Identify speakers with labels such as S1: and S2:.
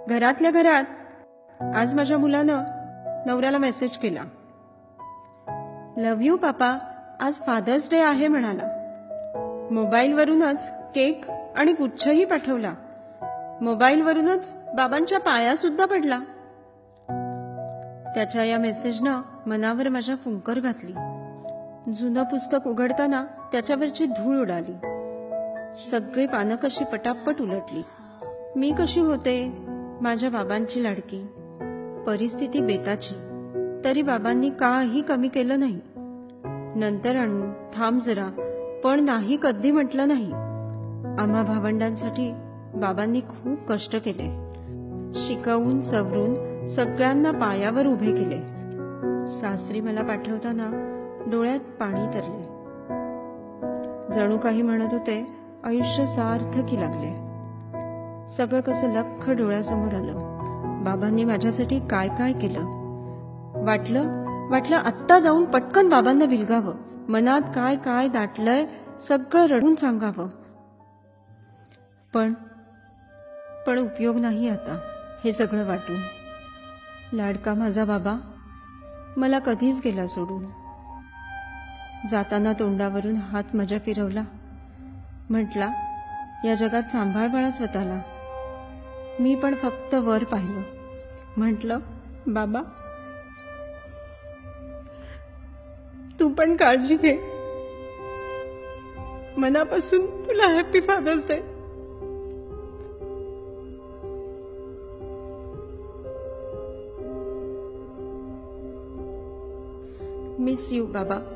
S1: घरातल्या घरात आज माझ्या मुलानं नवऱ्याला मेसेज केला, लव्ह यू पापा, आज फादर्स डे आहे म्हणाला. मोबाईलवरूनच केक आणि गुच्छही पाठवला. मोबाईलवरूनच बाबांच्या पाया सुद्धा पडला. त्याच्या या मेसेजनं मनावर माझ्या फुंकर घातली. जुनं पुस्तक उघडताना त्याच्यावरची धूळ उडाली. सगळी पानं कशी पटापट उलटली. मी कशी होते, माझ्या बाबांची लाडकी. परिस्थिती बेताची, तरी बाबांनी काही कमी केलं नाही. नंतर आणू, थांब जरा, पण नाही कधी म्हटलं नाही. आम्हा भावंडांसाठी बाबांनी खूप कष्ट केले. शिकवून सवरून सगळ्यांना पायावर उभे केले. सासरी मला पाठवताना डोळ्यात पाणी तरले. जणू काही म्हणत होते, आयुष्य सार्थकी लागले. सगळं कसं लख्ख डोळ्यासमोर आलं. बाबांनी माझ्यासाठी काय काय केलं. वाटलं आत्ता जाऊन पटकन बाबांना बिलगावं. मनात काय काय दाटलंय सगळं रडून सांगावं. पण उपयोग नाही आता हे सगळं वाटून. लाडका माझा बाबा मला कधीच गेला सोडून. जाताना तोंडावरून हात माझ्या फिरवला. म्हटला, या जगात सांभाळ बाळा स्वतःला. मी पण फक्त वर पाहिलं. म्हटलं, बाबा तू पण काळजी घे. मनापासून तुला happy father's day. Miss you बाबा.